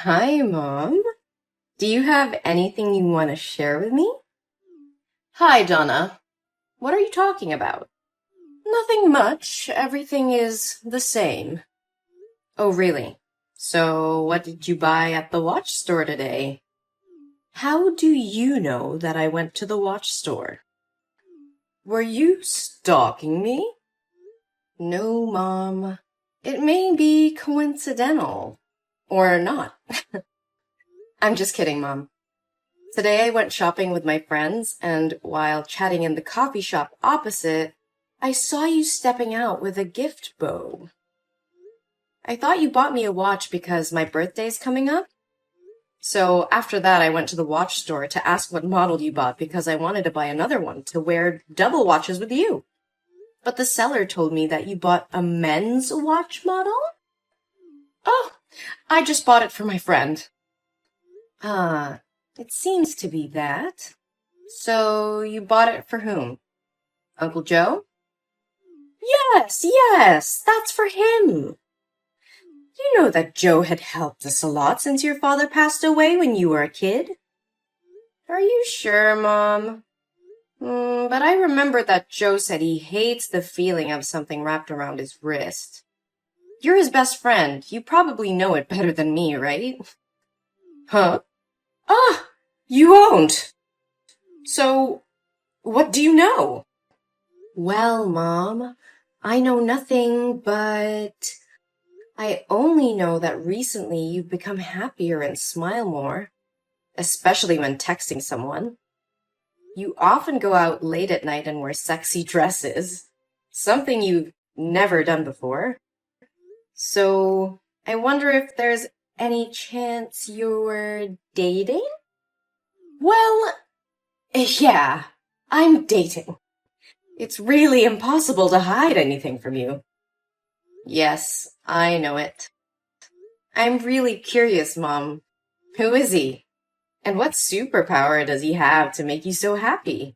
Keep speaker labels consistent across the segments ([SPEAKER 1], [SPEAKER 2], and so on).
[SPEAKER 1] Hi, Mom. Do you have anything you want to share with me? Hi, Donna. What are you talking about? Nothing much. Everything is the same. Oh, really? So, what did you buy at the watch store today? How do you know that I went to the watch store? Were you stalking me? No, Mom. It may be coincidental. Or not. I'm just kidding, Mom. Today I went shopping with my friends, and while chatting in the coffee shop opposite, I saw you stepping out with a gift bow. I thought you bought me a watch because my birthday's coming up. So after that, I went to the watch store to ask what model you bought because I wanted to buy another one to wear double watches with you. But the seller told me that you bought a men's watch model? Oh, I just bought it for my friend. Ah, it seems to be that. So you bought it for whom? Uncle Joe? Yes, that's for him. You know that Joe had helped us a lot since your father passed away when you were a kid. Are you sure, Mom? But I remember that Joe said he hates the feeling of something wrapped around his wrist. You're his best friend. You probably know it better than me, right? Huh? Ah, you won't. So, what do you know? Well, Mom, I know nothing, but I only know that recently you've become happier and smile more, especially when texting someone. You often go out late at night and wear sexy dresses, something you've never done before. So, I wonder if there's any chance you're dating? Well, yeah, I'm dating. It's really impossible to hide anything from you. Yes, I know it. I'm really curious, Mom. Who is he? And what superpower does he have to make you so happy?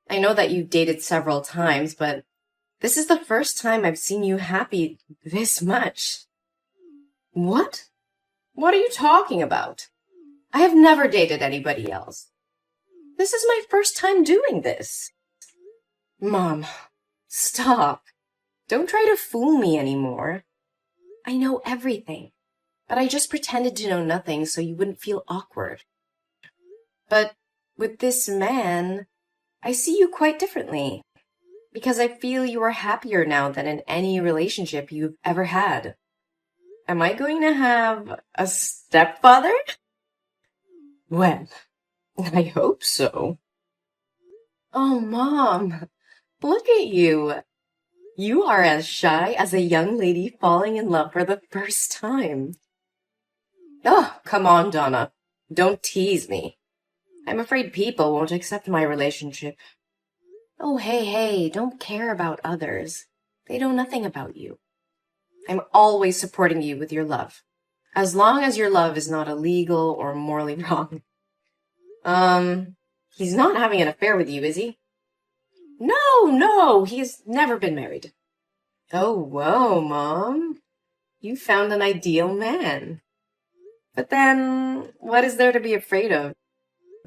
[SPEAKER 1] I know that you've dated several times, but this is the first time I've seen you happy this much. What? What are you talking about? I have never dated anybody else. This is my first time doing this. Mom, stop. Don't try to fool me anymore. I know everything, but I just pretended to know nothing so you wouldn't feel awkward. But with this man, I see you quite differently, because I feel you are happier now than in any relationship you've ever had. Am I going to have a stepfather? Well, I hope so. Oh, Mom, look at you. You are as shy as a young lady falling in love for the first time. Oh, come on, Donna. Don't tease me. I'm afraid people won't accept my relationship. Oh, hey, don't care about others. They know nothing about you. I'm always supporting you with your love, as long as your love is not illegal or morally wrong. He's not having an affair with you, is he? No, he's never been married. Oh, whoa, Mom. You found an ideal man. But then, what is there to be afraid of?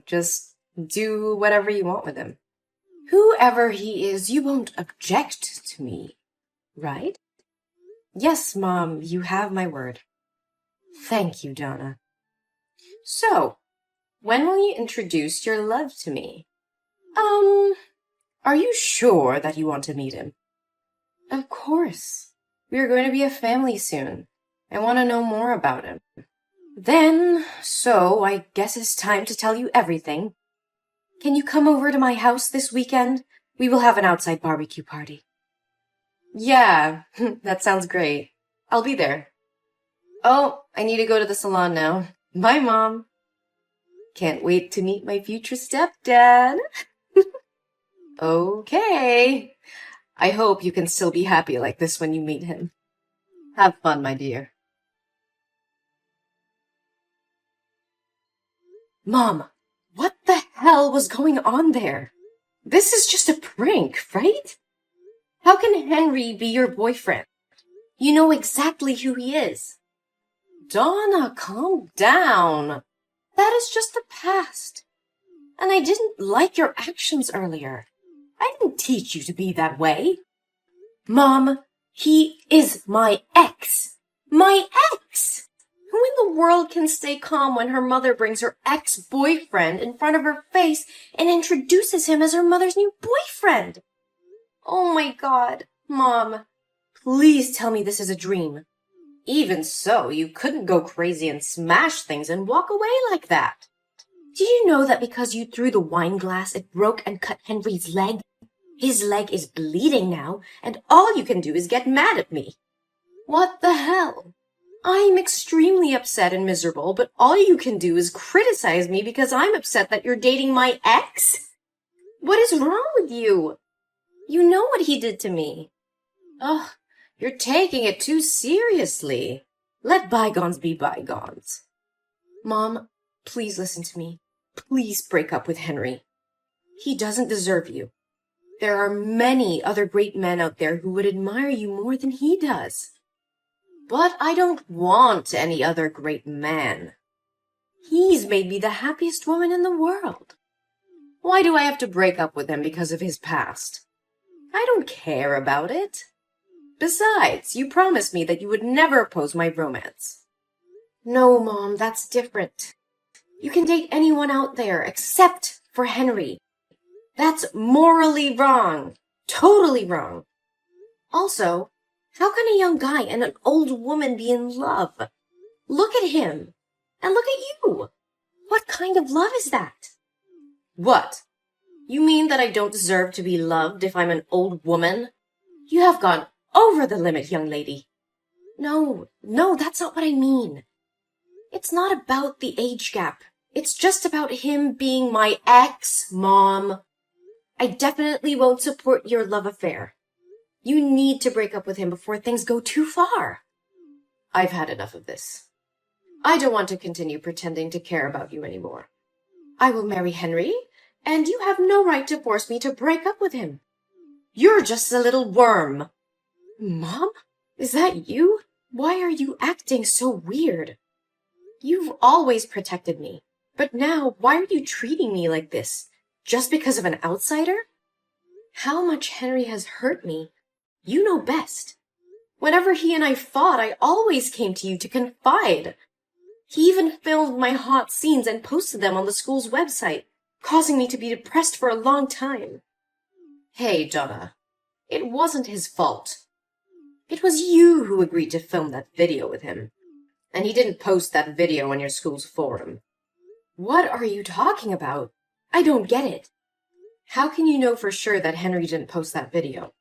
[SPEAKER 1] Just do whatever you want with him. Whoever he is, you won't object to me, right? Yes, Mom, you have my word. Thank you, Donna. So, when will you introduce your love to me? Are you sure that you want to meet him? Of course. We are going to be a family soon. I want to know more about him. So I guess it's time to tell you everything. Can you come over to my house this weekend? We will have an outside barbecue party. Yeah, that sounds great. I'll be there. Oh, I need to go to the salon now. Bye, Mom. Can't wait to meet my future stepdad. Okay. I hope you can still be happy like this when you meet him. Have fun, my dear. Mom, what the hell was going on there? This is just a prank, right? How can Henry be your boyfriend? You know exactly who he is. Donna, calm down. That is just the past. And I didn't like your actions earlier. I didn't teach you to be that way. Mom, he is my ex. My ex! Who in the world can stay calm when her mother brings her ex-boyfriend in front of her face and introduces him as her mother's new boyfriend? Oh my God, Mom, please tell me this is a dream. Even so, you couldn't go crazy and smash things and walk away like that. Did you know that because you threw the wine glass, it broke and cut Henry's leg? His leg is bleeding now, and all you can do is get mad at me. What the hell? I'm extremely upset and miserable, but all you can do is criticize me because I'm upset that you're dating my ex? What is wrong with you? You know what he did to me. Ugh, you're taking it too seriously. Let bygones be bygones. Mom, please listen to me. Please break up with Henry. He doesn't deserve you. There are many other great men out there who would admire you more than he does. But I don't want any other great man. He's made me the happiest woman in the world. Why do I have to break up with him because of his past? I don't care about it. Besides, you promised me that you would never oppose my romance. No, Mom, that's different. You can date anyone out there except for Henry. That's morally wrong. Totally wrong. Also, how can a young guy and an old woman be in love? Look at him. And look at you. What kind of love is that? What? You mean that I don't deserve to be loved if I'm an old woman? You have gone over the limit, young lady. No, that's not what I mean. It's not about the age gap. It's just about him being my ex, Mom. I definitely won't support your love affair. You need to break up with him before things go too far. I've had enough of this. I don't want to continue pretending to care about you anymore. I will marry Henry, and you have no right to force me to break up with him. You're just a little worm. Mom? Is that you? Why are you acting so weird? You've always protected me, but now why are you treating me like this? Just because of an outsider? How much Henry has hurt me, you know best. Whenever he and I fought, I always came to you to confide. He even filmed my hot scenes and posted them on the school's website, causing me to be depressed for a long time. Hey, Donna, it wasn't his fault. It was you who agreed to film that video with him, and he didn't post that video on your school's forum. What are you talking about? I don't get it. How can you know for sure that Henry didn't post that video?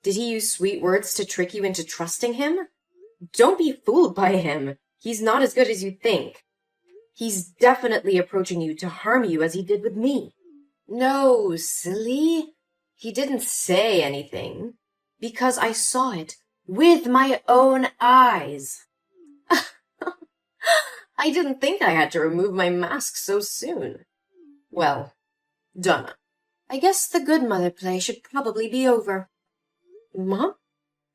[SPEAKER 1] Did he use sweet words to trick you into trusting him? Don't be fooled by him. He's not as good as you think. He's definitely approaching you to harm you as he did with me. No, silly. He didn't say anything, because I saw it with my own eyes. I didn't think I had to remove my mask so soon. Well, Donna, I guess the good mother play should probably be over. Mom?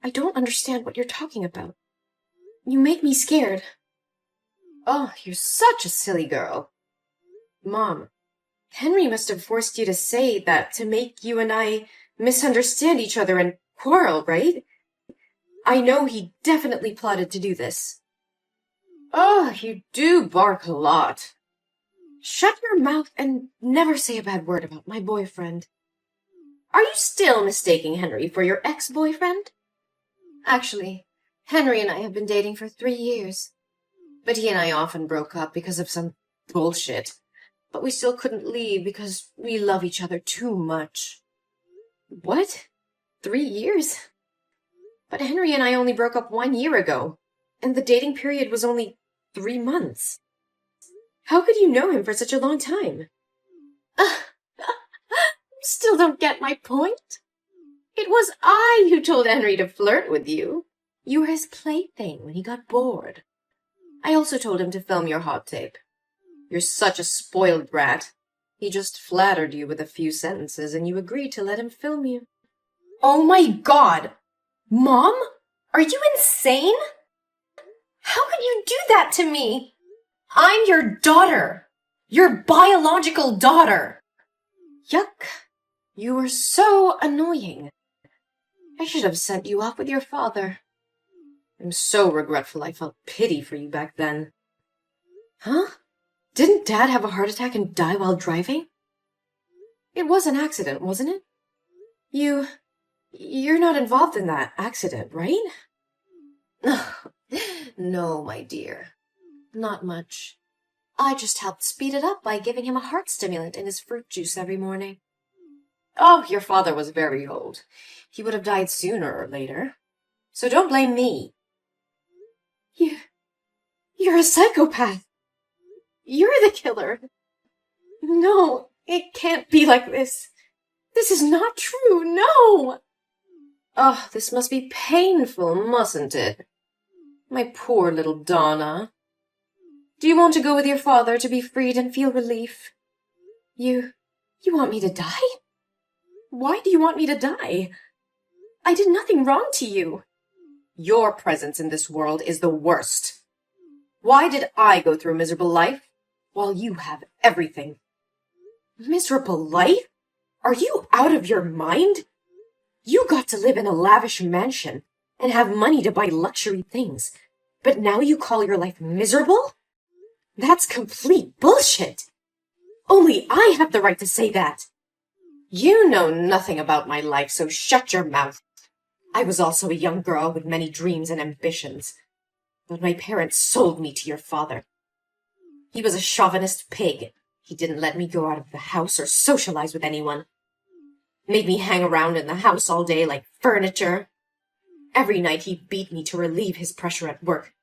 [SPEAKER 1] I don't understand what you're talking about. You make me scared. Oh, you're such a silly girl. Mom, Henry must have forced you to say that to make you and I misunderstand each other and quarrel, right? I know he definitely plotted to do this. Oh, you do bark a lot. Shut your mouth and never say a bad word about my boyfriend. Are you still mistaking Henry for your ex-boyfriend? Actually, Henry and I have been dating for 3 years. But he and I often broke up because of some bullshit. But we still couldn't leave because we love each other too much. What? 3 years? But Henry and I only broke up 1 year ago, and the dating period was only 3 months. How could you know him for such a long time? Still don't get my point? It was I who told Henry to flirt with you. You were his plaything when he got bored. I also told him to film your hot tape. You're such a spoiled brat. He just flattered you with a few sentences and you agreed to let him film you. Oh my God! Mom? Are you insane? How could you do that to me? I'm your daughter. Your biological daughter. Yuck. You were so annoying. I should have sent you off with your father. I'm so regretful I felt pity for you back then. Huh? Didn't Dad have a heart attack and die while driving? It was an accident, wasn't it? You're not involved in that accident, right? No, my dear. Not much. I just helped speed it up by giving him a heart stimulant in his fruit juice every morning. Oh, your father was very old. He would have died sooner or later. So don't blame me. You're a psychopath. You're the killer. No, it can't be like this. This is not true, no! Oh, this must be painful, mustn't it? My poor little Donna. Do you want to go with your father to be freed and feel relief? You want me to die? Why do you want me to die? I did nothing wrong to you. Your presence in this world is the worst. Why did I go through a miserable life while you have everything? Miserable life? Are you out of your mind? You got to live in a lavish mansion and have money to buy luxury things, but now you call your life miserable? That's complete bullshit. Only I have the right to say that. You know nothing about my life, so shut your mouth. I was also a young girl with many dreams and ambitions, but my parents sold me to your father. He was a chauvinist pig. He didn't let me go out of the house or socialize with anyone. Made me hang around in the house all day like furniture. Every night he beat me to relieve his pressure at work,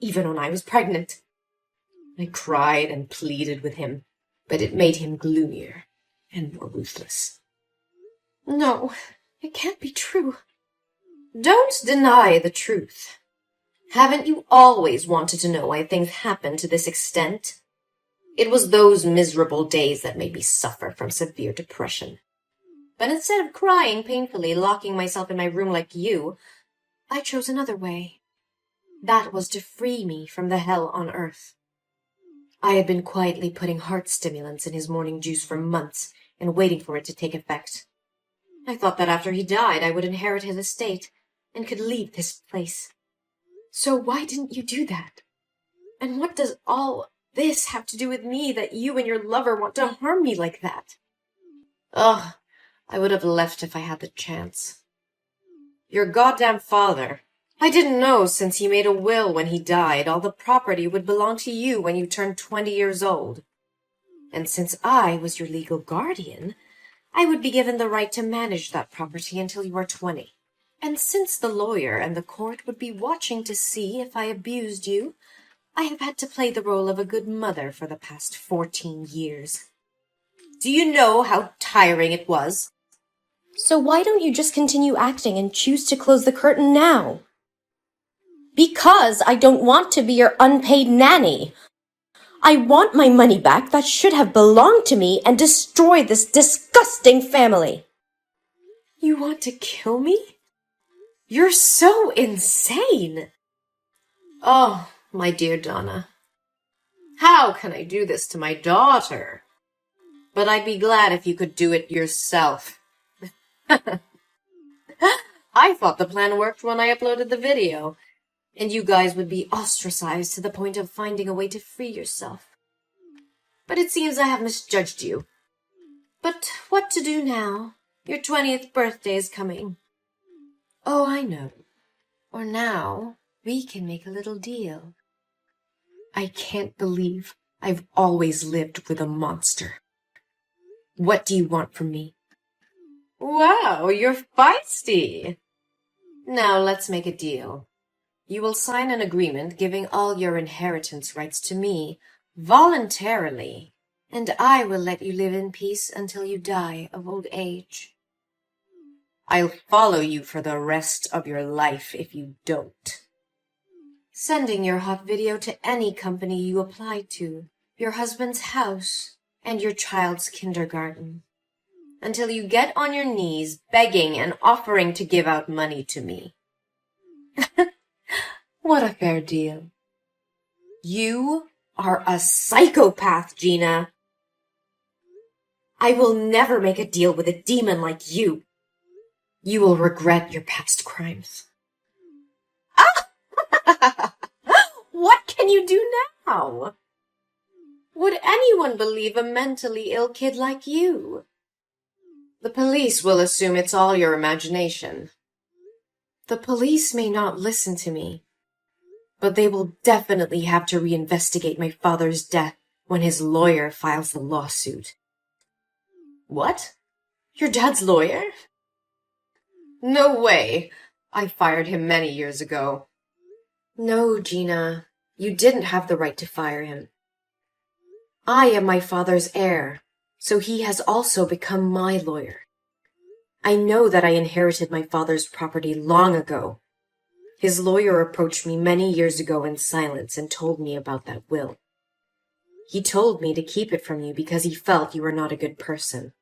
[SPEAKER 1] even when I was pregnant. I cried and pleaded with him, but it made him gloomier and more ruthless. No, it can't be true. Don't deny the truth. Haven't you always wanted to know why things happen to this extent? It was those miserable days that made me suffer from severe depression. But instead of crying painfully, locking myself in my room like you, I chose another way. That was to free me from the hell on earth. I had been quietly putting heart stimulants in his morning juice for months and waiting for it to take effect. I thought that after he died, I would inherit his estate and could leave this place. So why didn't you do that? And what does all this have to do with me that you and your lover want to harm me like that? Ugh, I would have left if I had the chance. Your goddamn father. I didn't know since he made a will when he died, all the property would belong to you when you turned 20 years old. And since I was your legal guardian, I would be given the right to manage that property until you are 20. And since the lawyer and the court would be watching to see if I abused you, I have had to play the role of a good mother for the past 14 years. Do you know how tiring it was? So why don't you just continue acting and choose to close the curtain now? Because I don't want to be your unpaid nanny. I want my money back that should have belonged to me and destroy this disgusting family. You want to kill me? You're so insane. Oh, my dear Donna. How can I do this to my daughter? But I'd be glad if you could do it yourself. I thought the plan worked when I uploaded the video, and you guys would be ostracized to the point of finding a way to free yourself. But it seems I have misjudged you. But what to do now? Your 20th birthday is coming. Oh, I know. Or now, we can make a little deal. I can't believe I've always lived with a monster. What do you want from me? Wow, you're feisty. Now let's make a deal. You will sign an agreement giving all your inheritance rights to me, voluntarily, and I will let you live in peace until you die of old age. I'll follow you for the rest of your life if you don't. Sending your hot video to any company you apply to, your husband's house, and your child's kindergarten, until you get on your knees begging and offering to give out money to me. What a fair deal. You are a psychopath, Gina. I will never make a deal with a demon like you. You will regret your past crimes. Ah! What can you do now? Would anyone believe a mentally ill kid like you? The police will assume it's all your imagination. The police may not listen to me, but they will definitely have to reinvestigate my father's death when his lawyer files the lawsuit. What? Your dad's lawyer? No way. I fired him many years ago. No, Gina, you didn't have the right to fire him. I am my father's heir, so he has also become my lawyer. I know that I inherited my father's property long ago. His lawyer approached me many years ago in silence and told me about that will. He told me to keep it from you because he felt you were not a good person.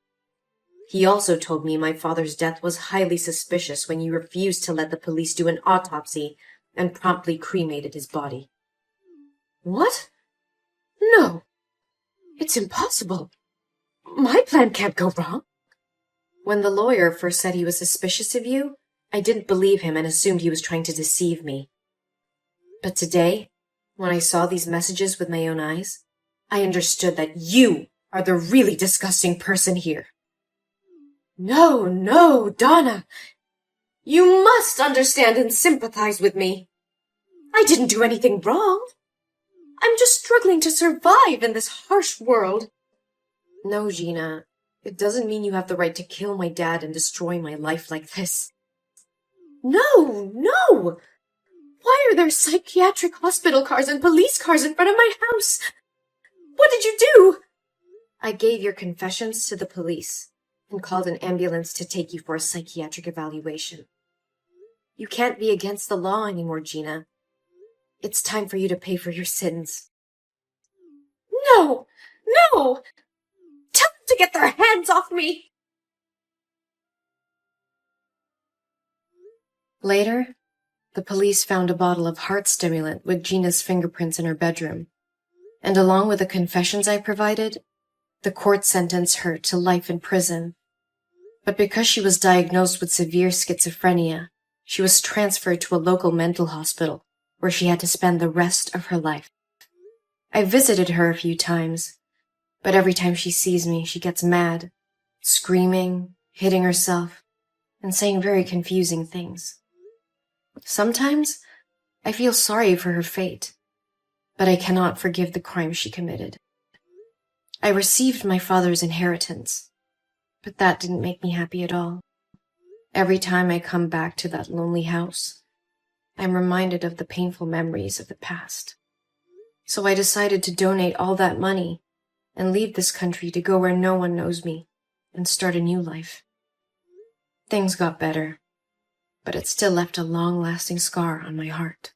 [SPEAKER 1] He also told me my father's death was highly suspicious when you refused to let the police do an autopsy and promptly cremated his body. What? No. It's impossible. My plan can't go wrong. When the lawyer first said he was suspicious of you, I didn't believe him and assumed he was trying to deceive me. But today, when I saw these messages with my own eyes, I understood that you are the really disgusting person here. No, Donna. You must understand and sympathize with me. I didn't do anything wrong. I'm just struggling to survive in this harsh world. No, Gina, it doesn't mean you have the right to kill my dad and destroy my life like this. No! Why are there psychiatric hospital cars and police cars in front of my house? What did you do? I gave your confessions to the police and called an ambulance to take you for a psychiatric evaluation. You can't be against the law anymore, Gina. It's time for you to pay for your sins. No! Tell them to get their hands off me! Later, the police found a bottle of heart stimulant with Gina's fingerprints in her bedroom, and along with the confessions I provided, the court sentenced her to life in prison. But because she was diagnosed with severe schizophrenia, she was transferred to a local mental hospital where she had to spend the rest of her life. I visited her a few times, but every time she sees me, she gets mad, screaming, hitting herself, and saying very confusing things. Sometimes I feel sorry for her fate, but I cannot forgive the crime she committed. I received my father's inheritance, but that didn't make me happy at all. Every time I come back to that lonely house, I'm reminded of the painful memories of the past. So I decided to donate all that money and leave this country to go where no one knows me and start a new life. Things got better, but it still left a long-lasting scar on my heart.